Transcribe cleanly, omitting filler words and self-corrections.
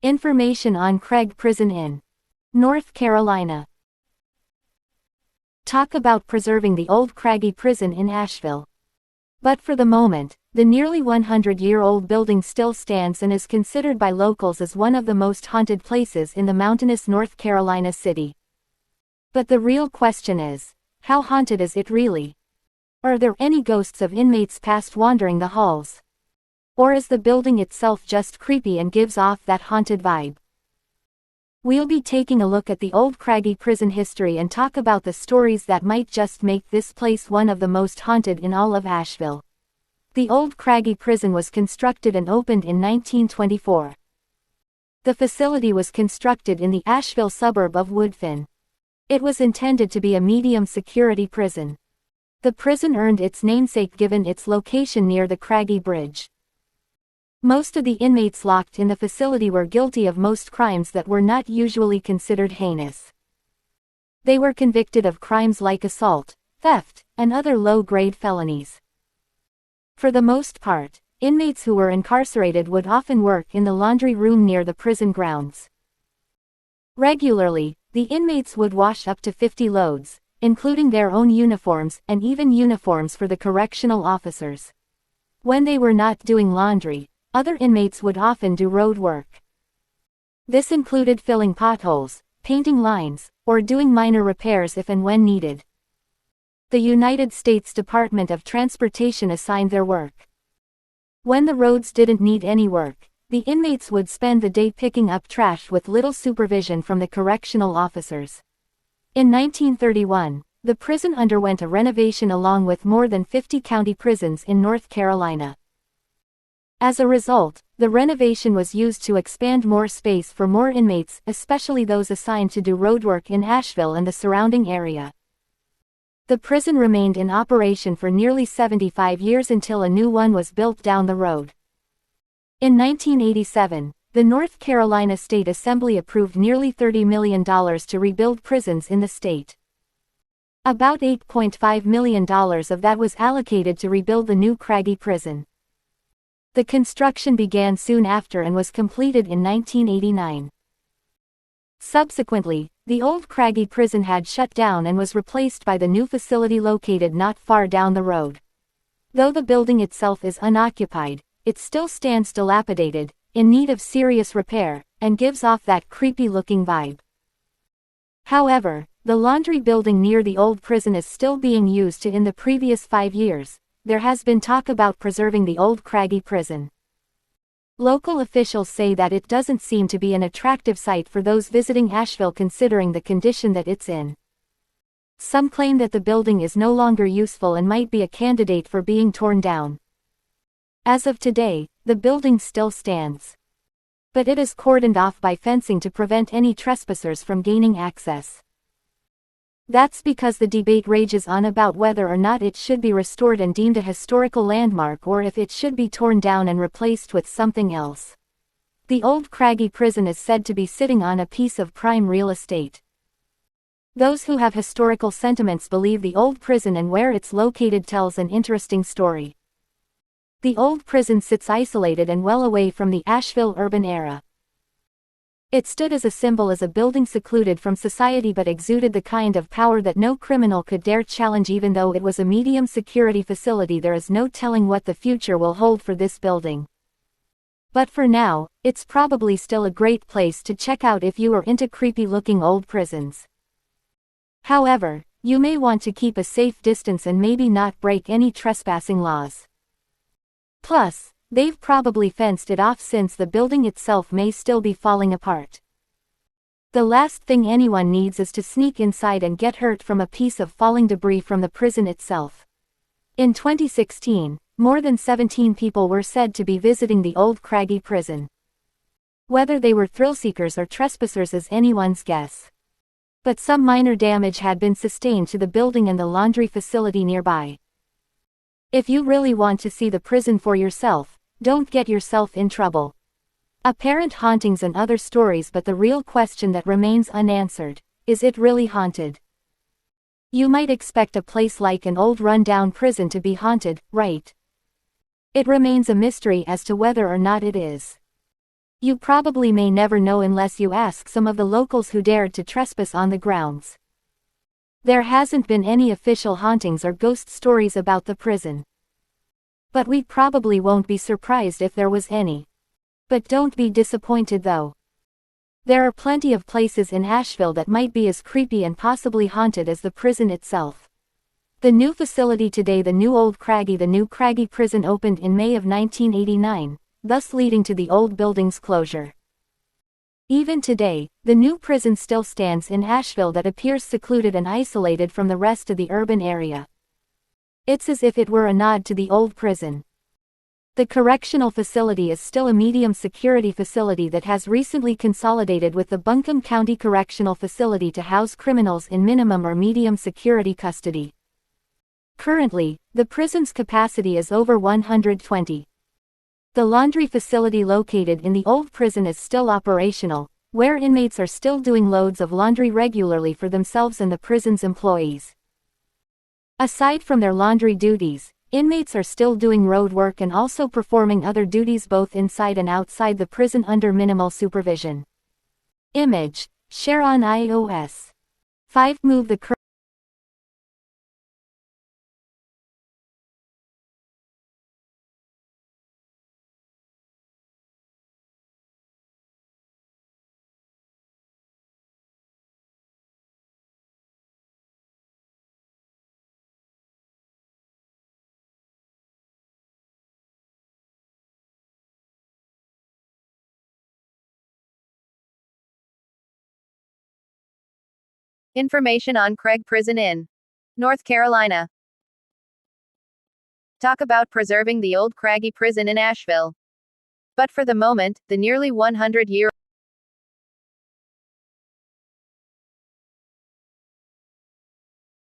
Information on Craigie Prison in North Carolina. Talk about preserving the old Craigie Prison in Asheville. But for the moment, the nearly 100-year-old building still stands and is considered by locals as one of the most haunted places in the mountainous North Carolina city. But the real question is, how haunted is it really? Are there any ghosts of inmates past wandering the halls? Or is the building itself just creepy and gives off that haunted vibe? We'll be taking a look at the old Craigie Prison history and talk about the stories that might just make this place one of the most haunted in all of Asheville. The old Craigie Prison was constructed and opened in 1924. The facility was constructed in the Asheville suburb of Woodfin. It was intended to be a medium-security prison. The prison earned its namesake given its location near the Craigie Bridge. Most of the inmates locked in the facility were guilty of most crimes that were not usually considered heinous. They were convicted of crimes like assault, theft, and other low-grade felonies. For the most part, inmates who were incarcerated would often work in the laundry room near the prison grounds. Regularly, the inmates would wash up to 50 loads, including their own uniforms and even uniforms for the correctional officers. When they were not doing laundry, other inmates would often do road work. This included filling potholes, painting lines, or doing minor repairs if and when needed. The United States Department of Transportation assigned their work. When the roads didn't need any work, the inmates would spend the day picking up trash with little supervision from the correctional officers. In 1931, the prison underwent a renovation along with more than 50 county prisons in North Carolina. As a result, the renovation was used to expand more space for more inmates, especially those assigned to do roadwork in Asheville and the surrounding area. The prison remained in operation for nearly 75 years until a new one was built down the road. In 1987, the North Carolina State Assembly approved nearly $30 million to rebuild prisons in the state. About $8.5 million of that was allocated to rebuild the new Craigie Prison. The construction began soon after and was completed in 1989. Subsequently, the old Craigie Prison had shut down and was replaced by the new facility located not far down the road. Though the building itself is unoccupied, it still stands dilapidated, in need of serious repair, and gives off that creepy-looking vibe. However, the laundry building near the old prison is still being used. In the previous 5 years, there has been talk about preserving the old Craigie Prison. Local officials say that it doesn't seem to be an attractive site for those visiting Asheville considering the condition that it's in. Some claim that the building is no longer useful and might be a candidate for being torn down. As of today, the building still stands. But it is cordoned off by fencing to prevent any trespassers from gaining access. That's because the debate rages on about whether or not it should be restored and deemed a historical landmark or if it should be torn down and replaced with something else. The old Craigie Prison is said to be sitting on a piece of prime real estate. Those who have historical sentiments believe the old prison and where it's located tells an interesting story. The old prison sits isolated and well away from the Asheville urban area. It stood as a symbol as a building secluded from society but exuded the kind of power that no criminal could dare challenge. Even though it was a medium security facility, there is no telling what the future will hold for this building. But for now, it's probably still a great place to check out if you are into creepy looking old prisons. However, you may want to keep a safe distance and maybe not break any trespassing laws. Plus, they've probably fenced it off since the building itself may still be falling apart. The last thing anyone needs is to sneak inside and get hurt from a piece of falling debris from the prison itself. In 2016, more than 17 people were said to be visiting the old Craigie Prison. Whether they were thrill-seekers or trespassers is anyone's guess. But some minor damage had been sustained to the building and the laundry facility nearby. If you really want to see the prison for yourself, don't get yourself in trouble. Apparent hauntings and other stories, but the real question that remains unanswered, is it really haunted? You might expect a place like an old run-down prison to be haunted, right? It remains a mystery as to whether or not it is. You probably may never know unless you ask some of the locals who dared to trespass on the grounds. There hasn't been any official hauntings or ghost stories about the prison. But we probably won't be surprised if there was any. But don't be disappointed though. There are plenty of places in Asheville that might be as creepy and possibly haunted as the prison itself. The new facility today, the new Craigie prison opened in May of 1989, thus leading to the old building's closure. Even today, the new prison still stands in Asheville that appears secluded and isolated from the rest of the urban area. It's as if it were a nod to the old prison. The correctional facility is still a medium security facility that has recently consolidated with the Buncombe County Correctional Facility to house criminals in minimum or medium security custody. Currently, the prison's capacity is over 120. The laundry facility located in the old prison is still operational, where inmates are still doing loads of laundry regularly for themselves and the prison's employees. Aside from their laundry duties, inmates are still doing road work and also performing other duties both inside and outside the prison under minimal supervision. Image, share on iOS. 5. Move the curtain. Information on Craig Prison in North Carolina. Talk about preserving the old Craigie prison in Asheville. But for the moment, the nearly 100-year